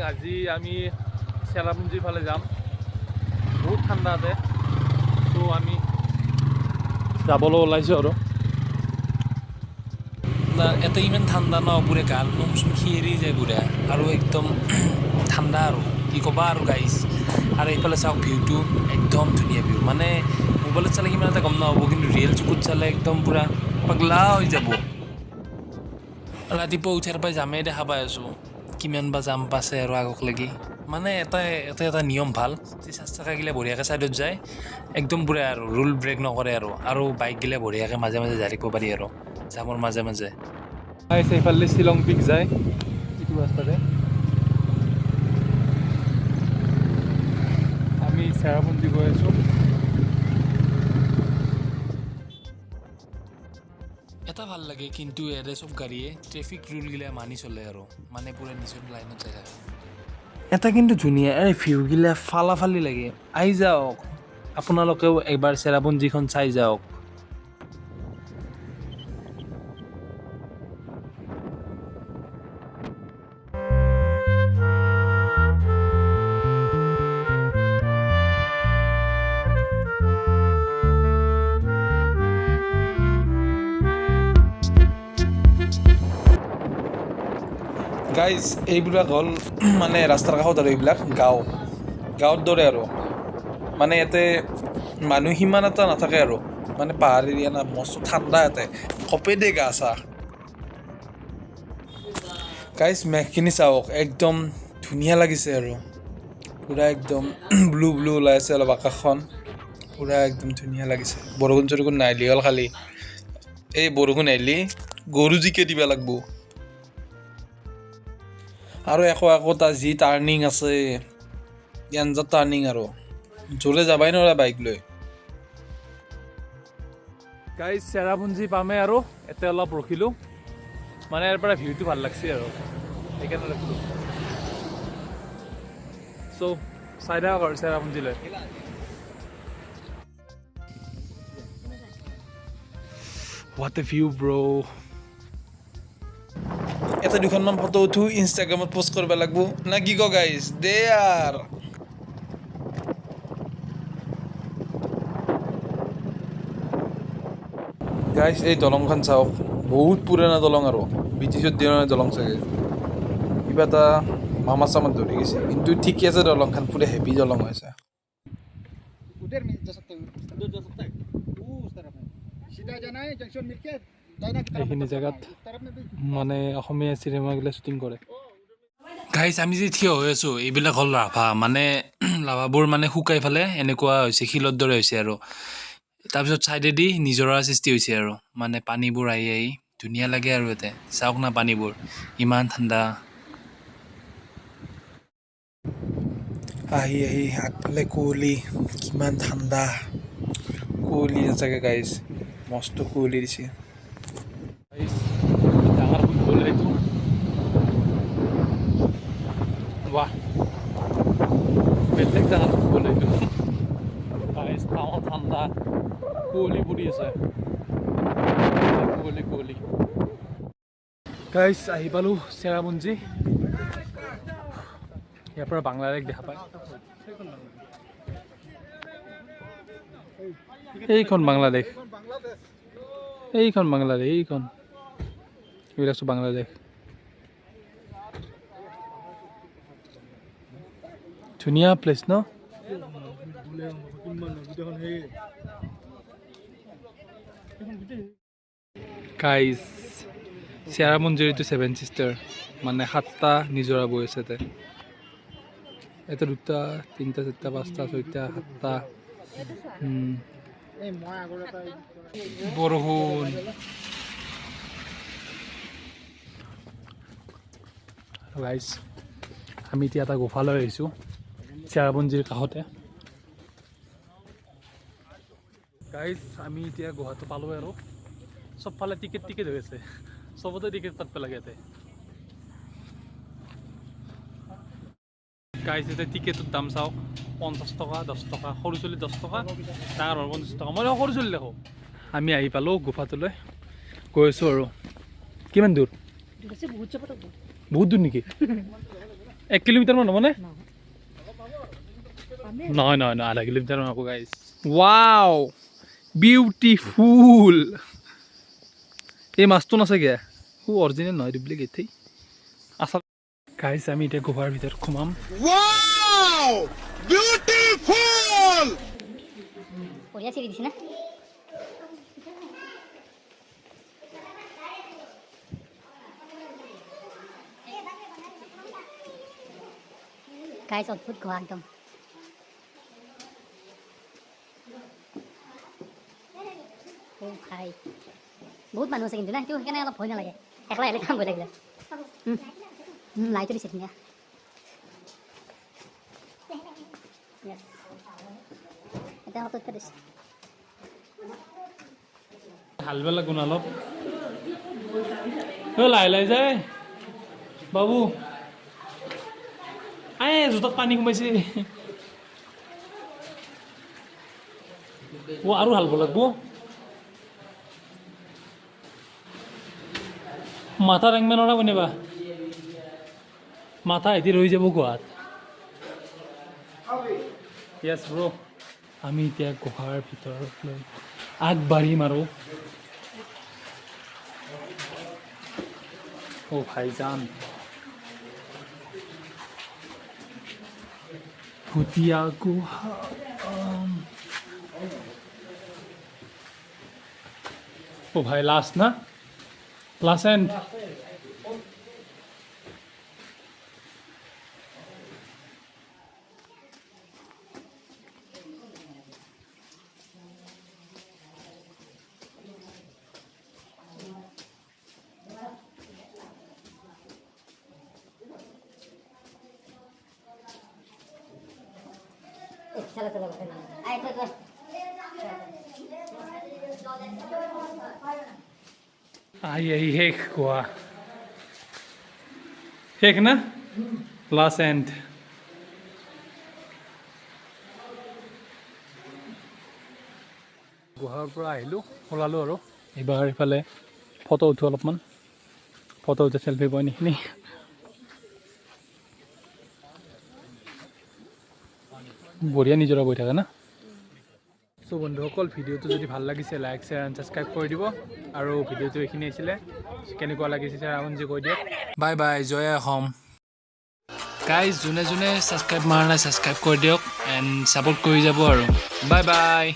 আজি আমি চেৰাপুঞ্জীৰ ফালে যাম বহুত ঠাণ্ডা আছে তো আমি যাবলৈ ওলাইছোঁ আৰু এটা ইমান ঠাণ্ডা ন পুৰা গাল নোম চোম সিঁৰি যায় পুৰা আৰু একদম ঠাণ্ডা আৰু কি ক'বা আৰু গাইজ আৰু এইফালে চাওক ভিউটো একদম ধুনীয়া ভিউ মানে মোবাইলত চালে সিমান এটা গম নহ'ব কিন্তু ৰিয়েল চকুত চালে একদম পুৰা পাগলা হৈ যাব ৰাতিপুৱা উঠাৰ পৰাই যামেই দেখা পাই আছোঁ কিমান বা জাম পাইছে আৰু আগক লাগি মানে এটা নিয়ম ভাল যে চাকা গিলে বঢ়িয়াকৈ ছাইডত যায় একদম পুৰা আৰু ৰুল ব্ৰেক নকৰে আৰু বাইক গিলে বঢ়িয়াকৈ মাজে মাজে যাই থাকিব পাৰি আৰু জামৰ মাজে মাজে এইফালে শ্বিলং পিক যায় এইটো ৰাস্তাতে আমি চেৰাপুঞ্জী গৈ আছোঁ এটা ভাল লাগে কিন্তু ইয়াতে চব গাড়ীয়ে ট্ৰেফিক ৰুলগিলা মানি চলে আৰু মানে পুৰা নিজৰ লাইনত যাই থাকে এটা কিন্তু ধুনীয়া এই ভিউগিলা ফালি লাগে আহি যাওক আপোনালোকেও একবাৰ চেৰাপুঞ্জীখন চাই যাওক গাইজ এইবিলাক হ'ল মানে ৰাস্তাৰ কাষত আৰু এইবিলাক গাঁৱৰ দৰে আৰু মানে ইয়াতে মানুহ সিমান এটা নাথাকে আৰু মানে পাহাৰ এৰিয়া না মস্ত ঠাণ্ডা ইয়াতে কপে দে গা চা গাইজ মেঘখিনি চাওক একদম ধুনীয়া লাগিছে আৰু পূৰা একদম ব্লু ওলাই আছে অলপ আকাশখন পূৰা একদম ধুনীয়া লাগিছে বৰষুণ চৰষুণ নাহিলি হ'ল খালি এই বৰষুণ আহিলি গৰু জিকে দিব লাগব আৰু একোটা যি টাৰ্ণিং আছে ইয়ানজাত টাৰ্ণিং আৰু জোৰে যাবাই নোৱাৰা বাইক লৈ গাইজ চেৰাপুঞ্জী পামে আৰু এতিয়া অলপ ৰখিলোঁ মানে ইয়াৰ পৰা ভিউটো ভাল লাগছে আৰু সেইকাৰণে ৰখিলোঁ চ' চাই থাকক আৰু চেৰাপুঞ্জীলৈ হোৱাট এ ভিউ ব্ৰ এটা দুখনমান ফটো উঠো ইনষ্টাগ্ৰামত পোষ্ট কৰিব লাগিব না কি ক গাইজ দে আৰ গাইজ এই দলংখন চাওক বহুত পুৰণা দলং আৰু ব্ৰিটিছৰ দিনৰ দলং চাগে কিবা এটা মামা চামাত ধৰি গৈছে কিন্তু ঠিকে আছে দলংখন পুৰা হেভি দলং হৈছে এইখিনি জেগাত মানে অসমীয়া চিনেমাগিলা শ্বুটিং কৰে গাইজ আমি যে থিয় হৈ আছোঁ এইবিলাক হ'ল লাভা মানে লাভাবোৰ মানে শুকাই ফালে এনেকুৱা হৈছে শিলৰ দৰে হৈছে আৰু তাৰপিছত ছাইডেদি নিজৰাৰ সৃষ্টি হৈছে আৰু মানে পানীবোৰ আহি ধুনীয়া লাগে আৰু ইয়াতে চাওক না পানীবোৰ ইমান ঠাণ্ডা আহি আগফালে কুঁৱলী কিমান ঠাণ্ডা কুঁৱলী নাথাকে গাইজ মস্ত কুঁৱলী দিছে ডাঙৰ ফুটবল এইটো বাহ বেলেগ ডাঙৰ ফুটবল এইটো গাইজ তামাম ঠাণ্ডা কুঁৱলী পৰি আছে কুঁৱলী গাইজ আহি পালোঁ চেৰাপুঞ্জী ইয়াৰ পৰা বাংলাদেশ দেখা পায় এইখন বাংলাদেশ এইখন এইবিলাক চব বাংলাদেশ ধুনীয়া প্লেচ ন গাইজ চেৰাপুঞ্জীৰ এইটো 7 চিষ্টাৰ মানে 7টা নিজৰা বৈ আছে তাতে এটা 2টা 3টা 4টা 5টা 6টা 7টা বৰষুণ গাইজ আমি এতিয়া এটা গুফালৈ আহিছোঁ চেৰাপুঞ্জীৰ কাষতে গাইজ আমি এতিয়া গুহাটো পালোঁ আৰু চবফালে টিকেট হৈ আছে চবতে টিকেট তাত পেলাগে ইয়াতে গাইজ এতিয়া টিকেটৰ দাম চাওক 50 টকা 10 টকা সৰু চলি 10 টকা ডাঙৰ 50 টকা মই সৰু চলি দেখোঁ আমি আহি পালোঁ গুফাটোলৈ গৈ আছোঁ আৰু কিমান দূৰ বহুত দূৰ নেকি 1 কিলোমিটাৰমান হ'বনে নহয় নহয় নহয় 0.5 কিলোমিটাৰমান হ'ব গাইজ ৱাও বিউটিফুল এই মাছটো নাচাগে অৰিজিনেল নহয় ডুপ্লিকেট থেই আচল গাইজ আমি এতিয়া গুহাৰ ভিতৰত সোমাম বঢ়িয়া চিৰি দিছে না গাইজ অদ্ভুত গুহা একদম ভাই বহুত মানুহ আছে কিন্তু না সেইটো সেইকাৰণে অলপ ভয় নালাগে একলা আহিলে কাম ভয় লাগিলে লাইটো দিছে ধুনীয়া এতিয়া হাতত দিছে হালব লাগো না অলপ লাহে লাহে যায় বাবু আই জোতাত পানী সোমাইছে আৰু হালব লাগব মাথা দাঙিব নোৱাৰা কোনেবা মাথা এটি ৰৈ যাব গুহাত য়েছ ব্ৰ আমি এতিয়া গুহাৰ ভিতৰলৈ আগবাঢ়িম আৰু ও ভাইজান ভুটীয়া গুহা ও ভাই লাষ্ট না লাষ্ট এণ্ড চলো চলো আয় চলো আই শেষ গুহা শেষ না লাষ্ট এণ্ড গুহাৰ পৰা আহিলোঁ ওলালোঁ আৰু এইবাৰ ইফালে ফটো উঠোঁ অলপমান ফটো উঠে চেল্ফি পইণ্ট এইখিনি বঢ়িয়া নিজৰা বৈ থাকে না চ' বন্ধুসকল ভিডিঅ'টো যদি ভাল লাগিছে লাইক শ্বেয়াৰ এণ্ড ছাবস্ক্ৰাইব কৰি দিব আৰু ভিডিঅ'টো এইখিনি আছিলে কেনেকুৱা লাগিছে চেৰাপুঞ্জী কৈ দিয়ক বাই বাই জয় অসম গাইজ যোনে যোনে ছাবস্ক্ৰাইব মাৰা নাই ছাবস্ক্ৰাইব কৰি দিয়ক এণ্ড ছাপোৰ্ট কৰি যাব আৰু বাই বাই